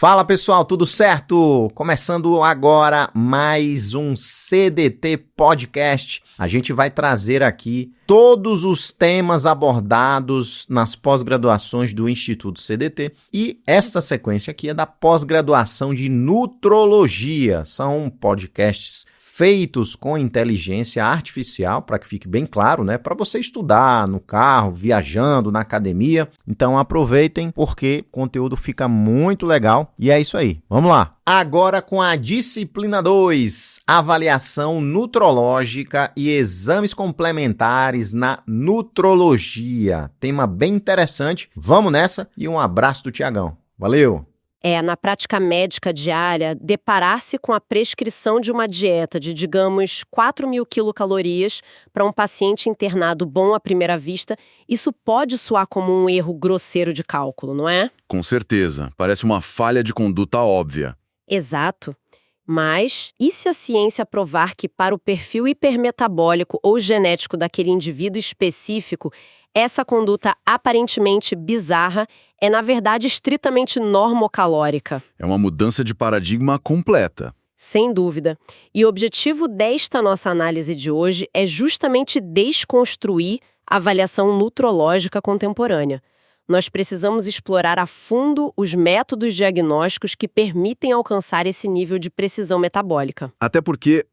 Fala pessoal, tudo certo? Começando agora mais um CDT Podcast. A gente vai trazer aqui todos os temas abordados nas pós-graduações do Instituto CDT e esta sequência aqui é da pós-graduação de Nutrologia. São podcasts feitos com inteligência artificial, para que fique bem claro, né? Para você estudar no carro, viajando, na academia. Então aproveitem porque o conteúdo fica muito legal. E é isso aí. Vamos lá. Agora com a disciplina 2, avaliação nutrológica e exames complementares na nutrologia. Tema bem interessante. Vamos nessa e um abraço do Tiagão. Valeu! Na prática médica diária, deparar-se com a prescrição de uma dieta de, digamos, 4.000 quilocalorias para um paciente internado bom à primeira vista, isso pode soar como um erro grosseiro de cálculo, não é? Com certeza. Parece uma falha de conduta óbvia. Exato. Mas, e se a ciência provar que para o perfil hipermetabólico ou genético daquele indivíduo específico, essa conduta aparentemente bizarra é, na verdade, estritamente normocalórica? É uma mudança de paradigma completa. Sem dúvida. E o objetivo desta nossa análise de hoje é justamente desconstruir a avaliação nutrológica contemporânea. Nós precisamos explorar a fundo os métodos diagnósticos que permitem alcançar esse nível de precisão metabólica. Até porque,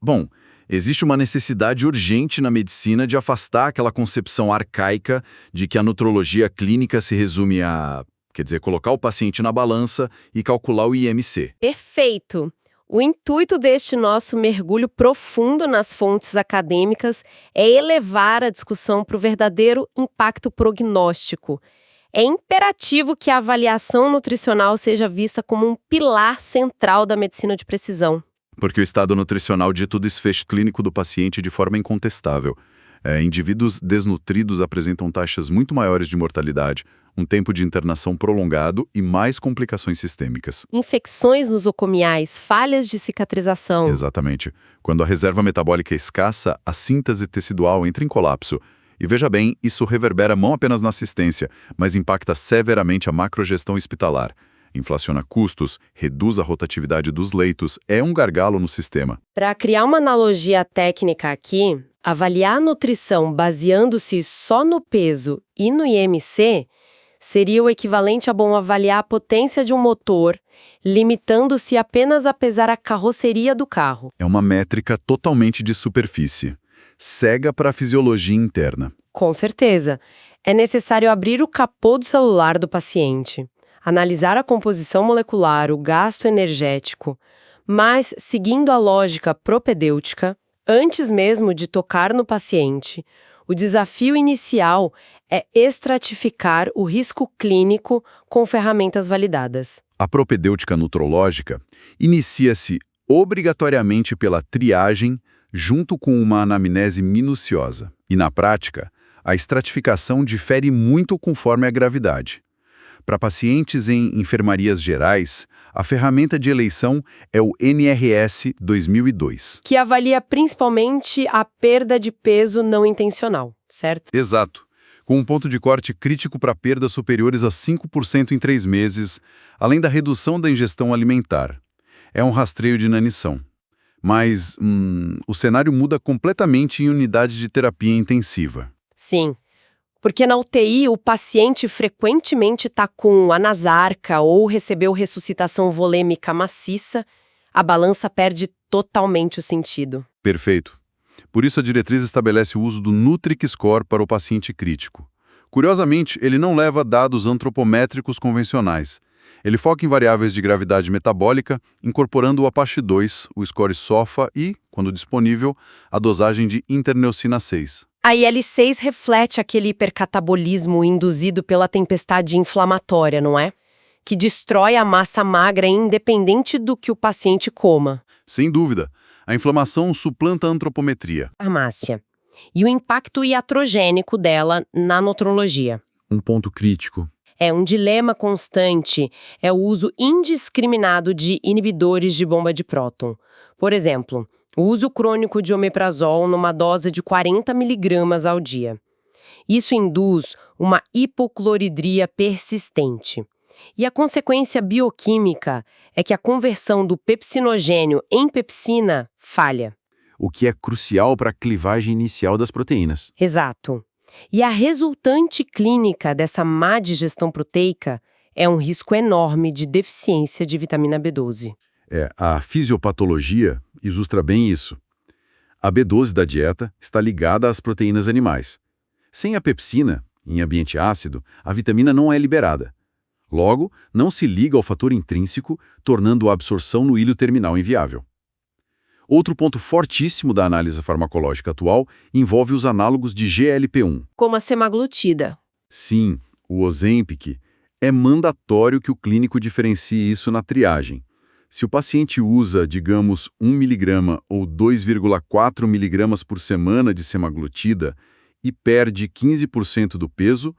existe uma necessidade urgente na medicina de afastar aquela concepção arcaica de que a nutrologia clínica se resume a, colocar o paciente na balança e calcular o IMC. Perfeito! O intuito deste nosso mergulho profundo nas fontes acadêmicas é elevar a discussão para o verdadeiro impacto prognóstico. É imperativo que a avaliação nutricional seja vista como um pilar central da medicina de precisão. Porque o estado nutricional dita o desfecho clínico do paciente de forma incontestável. Indivíduos desnutridos apresentam taxas muito maiores de mortalidade, um tempo de internação prolongado e mais complicações sistêmicas. Infecções nosocomiais, falhas de cicatrização. Exatamente. Quando a reserva metabólica é escassa, a síntese tecidual entra em colapso. E veja bem, isso reverbera não apenas na assistência, mas impacta severamente a macrogestão hospitalar. Inflaciona custos, reduz a rotatividade dos leitos, é um gargalo no sistema. Para criar uma analogia técnica aqui, avaliar a nutrição baseando-se só no peso e no IMC seria o equivalente a avaliar a potência de um motor, limitando-se apenas a pesar a carroceria do carro. É uma métrica totalmente de superfície, cega para a fisiologia interna. Com certeza. É necessário abrir o capô do celular do paciente, analisar a composição molecular, o gasto energético, mas, seguindo a lógica propedêutica, antes mesmo de tocar no paciente, o desafio inicial é estratificar o risco clínico com ferramentas validadas. A propedêutica nutrológica inicia-se obrigatoriamente pela triagem junto com uma anamnese minuciosa. E, na prática, a estratificação difere muito conforme a gravidade. Para pacientes em enfermarias gerais, a ferramenta de eleição é o NRS 2002. Que avalia principalmente a perda de peso não intencional, certo? Exato. Com um ponto de corte crítico para perdas superiores a 5% em 3 meses, além da redução da ingestão alimentar. É um rastreio de inanição. Mas o cenário muda completamente em unidade de terapia intensiva. Sim. Porque na UTI, o paciente frequentemente está com anasarca ou recebeu ressuscitação volêmica maciça, a balança perde totalmente o sentido. Perfeito. Por isso a diretriz estabelece o uso do Nutri-Score para o paciente crítico. Curiosamente, ele não leva dados antropométricos convencionais. Ele foca em variáveis de gravidade metabólica, incorporando o APACHE2, o score SOFA e, quando disponível, a dosagem de interneucina 6. A IL-6 reflete aquele hipercatabolismo induzido pela tempestade inflamatória, não é? Que destrói a massa magra independente do que o paciente coma. Sem dúvida. A inflamação suplanta a antropometria. Farmácia. E o impacto iatrogênico dela na nutrologia. Um ponto crítico. É um dilema constante, é o uso indiscriminado de inibidores de bomba de próton. Por exemplo, o uso crônico de omeprazol numa dose de 40 mg ao dia. Isso induz uma hipocloridria persistente. E a consequência bioquímica é que a conversão do pepsinogênio em pepsina falha. O que é crucial para a clivagem inicial das proteínas. Exato. E a resultante clínica dessa má digestão proteica é um risco enorme de deficiência de vitamina B12. A fisiopatologia ilustra bem isso. A B12 da dieta está ligada às proteínas animais. Sem a pepsina, em ambiente ácido, a vitamina não é liberada. Logo, não se liga ao fator intrínseco, tornando a absorção no ilho terminal inviável. Outro ponto fortíssimo da análise farmacológica atual envolve os análogos de GLP-1. Como a semaglutida. Sim, o Ozempic. É mandatório que o clínico diferencie isso na triagem. Se o paciente usa, digamos, 1 mg ou 2,4 mg por semana de semaglutida e perde 15% do peso,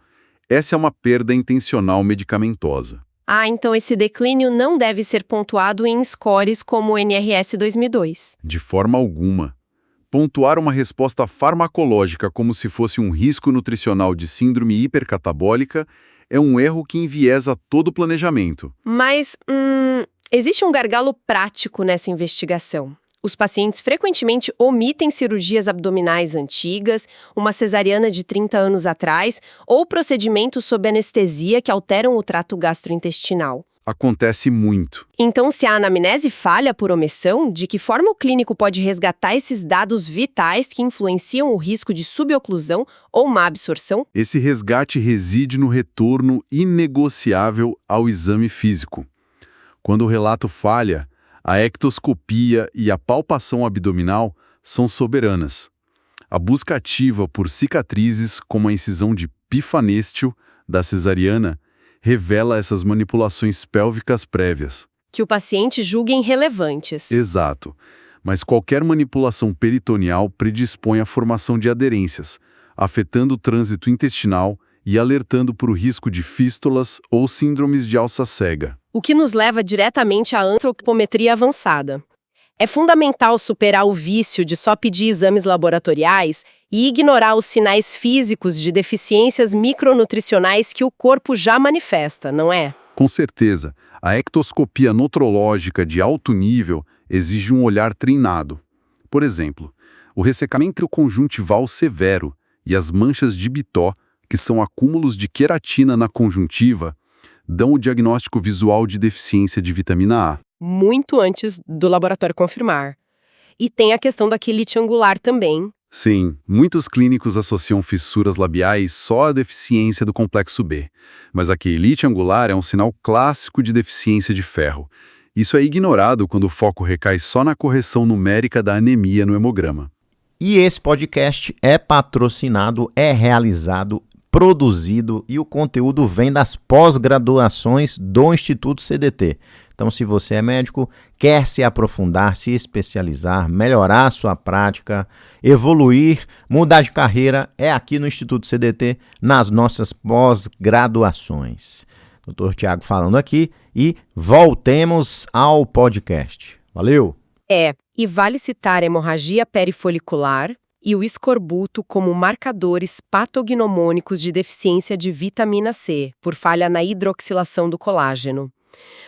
essa é uma perda intencional medicamentosa. Então esse declínio não deve ser pontuado em scores como o NRS 2002. De forma alguma. Pontuar uma resposta farmacológica como se fosse um risco nutricional de síndrome hipercatabólica é um erro que enviesa todo o planejamento. Mas, existe um gargalo prático nessa investigação. Os pacientes frequentemente omitem cirurgias abdominais antigas, uma cesariana de 30 anos atrás, ou procedimentos sob anestesia que alteram o trato gastrointestinal. Acontece muito. Então, se a anamnese falha por omissão, de que forma o clínico pode resgatar esses dados vitais que influenciam o risco de suboclusão ou má absorção? Esse resgate reside no retorno inegociável ao exame físico. Quando o relato falha, a ectoscopia e a palpação abdominal são soberanas. A busca ativa por cicatrizes, como a incisão de pifanêstio da cesariana, revela essas manipulações pélvicas prévias. Que o paciente julga irrelevantes. Exato. Mas qualquer manipulação peritoneal predispõe à formação de aderências, afetando o trânsito intestinal e alertando para o risco de fístulas ou síndromes de alça cega. O que nos leva diretamente à antropometria avançada. É fundamental superar o vício de só pedir exames laboratoriais e ignorar os sinais físicos de deficiências micronutricionais que o corpo já manifesta, não é? Com certeza, a ectoscopia notrológica de alto nível exige um olhar treinado. Por exemplo, o ressecamento conjuntival severo e as manchas de Bitó, que são acúmulos de queratina na conjuntiva, dão o diagnóstico visual de deficiência de vitamina A. Muito antes do laboratório confirmar. E tem a questão da quelite angular também. Sim, muitos clínicos associam fissuras labiais só à deficiência do complexo B, mas a quelite angular é um sinal clássico de deficiência de ferro. Isso é ignorado quando o foco recai só na correção numérica da anemia no hemograma. E esse podcast é patrocinado, é realizado, produzido e o conteúdo vem das pós-graduações do Instituto CDT. Então, se você é médico, quer se aprofundar, se especializar, melhorar a sua prática, evoluir, mudar de carreira, é aqui no Instituto CDT, nas nossas pós-graduações. Dr. Tiago falando aqui e voltemos ao podcast. Valeu! E vale citar a hemorragia perifolicular e o escorbuto como marcadores patognomônicos de deficiência de vitamina C, por falha na hidroxilação do colágeno.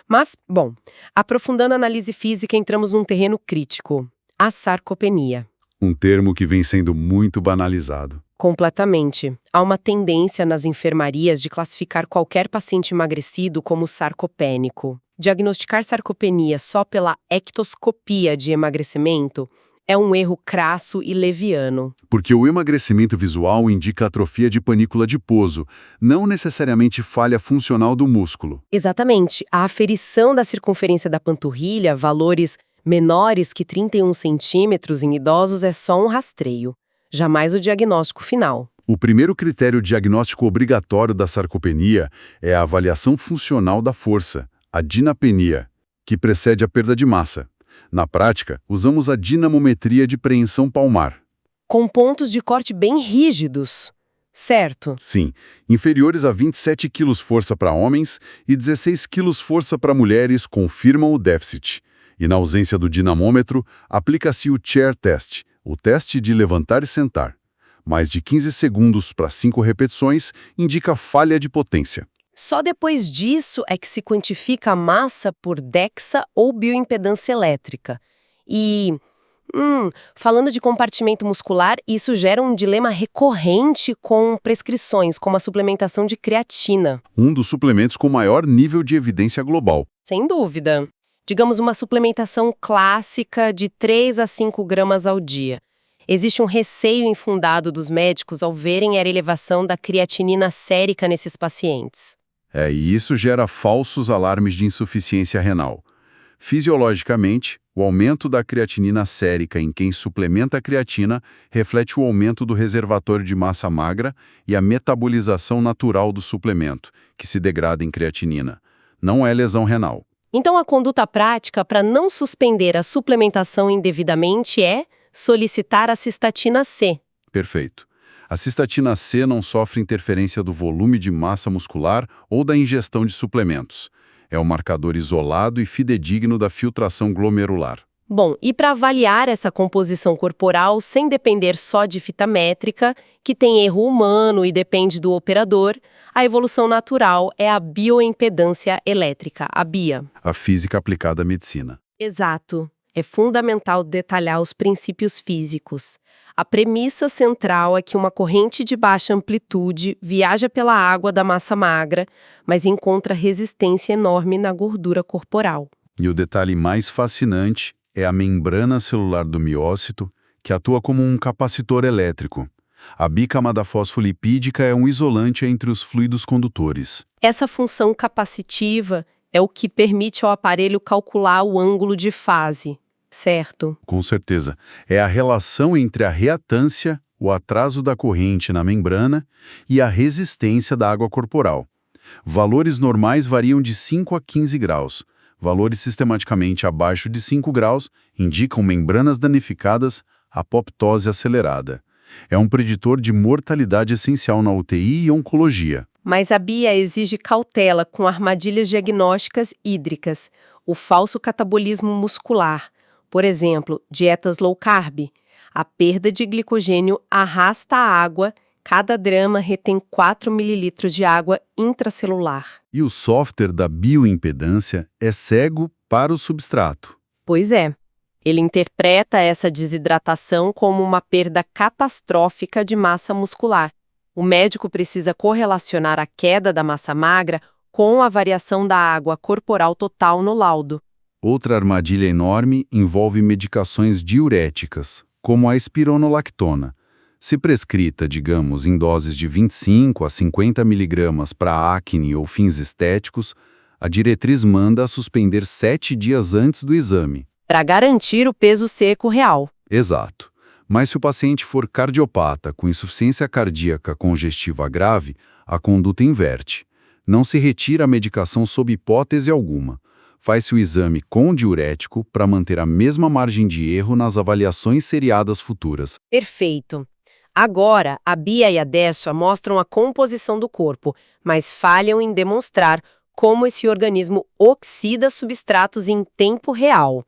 Mas, bom, aprofundando a análise física, entramos num terreno crítico, a sarcopenia. Um termo que vem sendo muito banalizado. Completamente. Há uma tendência nas enfermarias de classificar qualquer paciente emagrecido como sarcopênico. Diagnosticar sarcopenia só pela ectoscopia de emagrecimento é um erro crasso e leviano. Porque o emagrecimento visual indica atrofia de panícula adiposo, não necessariamente falha funcional do músculo. Exatamente. A aferição da circunferência da panturrilha, valores menores que 31 centímetros em idosos, é só um rastreio, jamais o diagnóstico final. O primeiro critério diagnóstico obrigatório da sarcopenia é a avaliação funcional da força, a dinapenia, que precede a perda de massa. Na prática, usamos a dinamometria de preensão palmar. Com pontos de corte bem rígidos, certo? Sim, inferiores a 27 kg força para homens e 16 kg força para mulheres confirmam o déficit. E na ausência do dinamômetro, aplica-se o chair test, o teste de levantar e sentar. Mais de 15 segundos para 5 repetições indica falha de potência. Só depois disso é que se quantifica a massa por DEXA ou bioimpedância elétrica. E, falando de compartimento muscular, isso gera um dilema recorrente com prescrições, como a suplementação de creatina. Um dos suplementos com maior nível de evidência global. Sem dúvida. Digamos uma suplementação clássica de 3 a 5 gramas ao dia. Existe um receio infundado dos médicos ao verem a elevação da creatinina sérica nesses pacientes. E isso gera falsos alarmes de insuficiência renal. Fisiologicamente, o aumento da creatinina sérica em quem suplementa a creatina reflete o aumento do reservatório de massa magra e a metabolização natural do suplemento, que se degrada em creatinina. Não é lesão renal. Então, a conduta prática para não suspender a suplementação indevidamente é solicitar a cistatina C. Perfeito. A cistatina C não sofre interferência do volume de massa muscular ou da ingestão de suplementos. É um marcador isolado e fidedigno da filtração glomerular. Bom, e para avaliar essa composição corporal sem depender só de fita métrica, que tem erro humano e depende do operador, a evolução natural é a bioimpedância elétrica, a BIA. A física aplicada à medicina. Exato. É fundamental detalhar os princípios físicos. A premissa central é que uma corrente de baixa amplitude viaja pela água da massa magra, mas encontra resistência enorme na gordura corporal. E o detalhe mais fascinante é a membrana celular do miócito, que atua como um capacitor elétrico. A bicamada fosfolipídica é um isolante entre os fluidos condutores. Essa função capacitiva é o que permite ao aparelho calcular o ângulo de fase, certo? Com certeza. É a relação entre a reatância, o atraso da corrente na membrana e a resistência da água corporal. Valores normais variam de 5 a 15 graus. Valores sistematicamente abaixo de 5 graus indicam membranas danificadas, apoptose acelerada. É um preditor de mortalidade essencial na UTI e oncologia. Mas a BIA exige cautela com armadilhas diagnósticas hídricas, o falso catabolismo muscular, por exemplo, dietas low carb. A perda de glicogênio arrasta a água, cada grama retém 4 ml de água intracelular. E o software da bioimpedância é cego para o substrato. Pois é. Ele interpreta essa desidratação como uma perda catastrófica de massa muscular. O médico precisa correlacionar a queda da massa magra com a variação da água corporal total no laudo. Outra armadilha enorme envolve medicações diuréticas, como a espironolactona. Se prescrita, digamos, em doses de 25 a 50 mg para acne ou fins estéticos, a diretriz manda a suspender 7 dias antes do exame. Para garantir o peso seco real. Exato. Mas se o paciente for cardiopata com insuficiência cardíaca congestiva grave, a conduta inverte. Não se retira a medicação sob hipótese alguma. Faz-se o exame com diurético para manter a mesma margem de erro nas avaliações seriadas futuras. Perfeito. Agora, a BIA e a DESSA mostram a composição do corpo, mas falham em demonstrar como esse organismo oxida substratos em tempo real.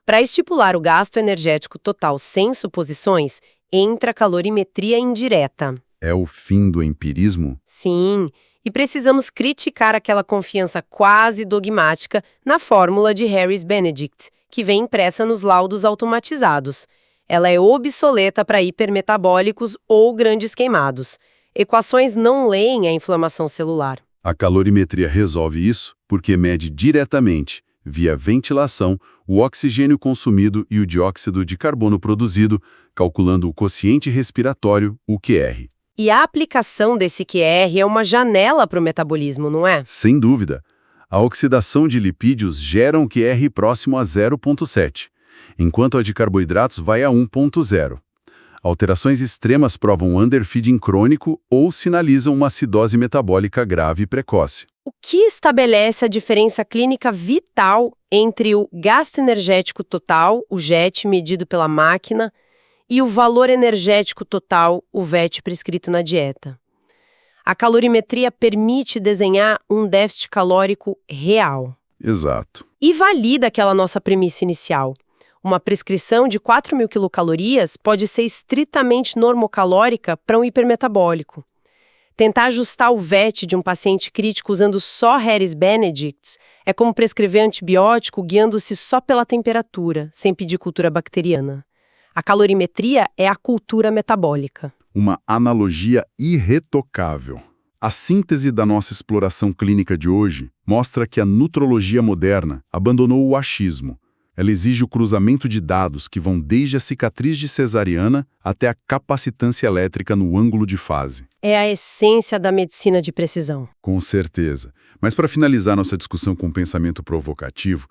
Para estipular o gasto energético total sem suposições, entra a calorimetria indireta. É o fim do empirismo? Sim, e precisamos criticar aquela confiança quase dogmática na fórmula de Harris-Benedict, que vem impressa nos laudos automatizados. Ela é obsoleta para hipermetabólicos ou grandes queimados. Equações não leem a inflamação celular. A calorimetria resolve isso porque mede diretamente, via ventilação, o oxigênio consumido e o dióxido de carbono produzido, calculando o quociente respiratório, o QR. E a aplicação desse QR é uma janela para o metabolismo, não é? Sem dúvida. A oxidação de lipídios gera um QR próximo a 0,7, enquanto a de carboidratos vai a 1,0. Alterações extremas provam underfeeding crônico ou sinalizam uma acidose metabólica grave e precoce. O que estabelece a diferença clínica vital entre o gasto energético total, o GET medido pela máquina, e o valor energético total, o VET prescrito na dieta? A calorimetria permite desenhar um déficit calórico real. Exato. E valida aquela nossa premissa inicial. Uma prescrição de 4.000 quilocalorias pode ser estritamente normocalórica para um hipermetabólico. Tentar ajustar o VET de um paciente crítico usando só Harris Benedicts é como prescrever antibiótico guiando-se só pela temperatura, sem pedir cultura bacteriana. A calorimetria é a cultura metabólica. Uma analogia irretocável. A síntese da nossa exploração clínica de hoje mostra que a nutrologia moderna abandonou o achismo. Ela exige o cruzamento de dados que vão desde a cicatriz de cesariana até a capacitância elétrica no ângulo de fase. É a essência da medicina de precisão. Com certeza. Mas para finalizar nossa discussão com um pensamento provocativo,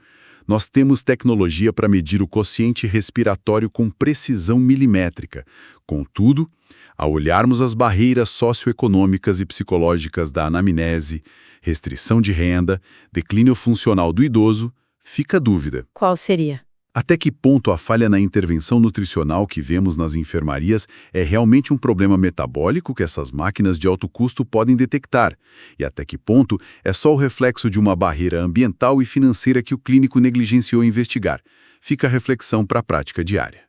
nós temos tecnologia para medir o quociente respiratório com precisão milimétrica. Contudo, ao olharmos as barreiras socioeconômicas e psicológicas da anamnese, restrição de renda, declínio funcional do idoso, fica a dúvida. Qual seria? Até que ponto a falha na intervenção nutricional que vemos nas enfermarias é realmente um problema metabólico que essas máquinas de alto custo podem detectar? E até que ponto é só o reflexo de uma barreira ambiental e financeira que o clínico negligenciou investigar? Fica a reflexão para a prática diária.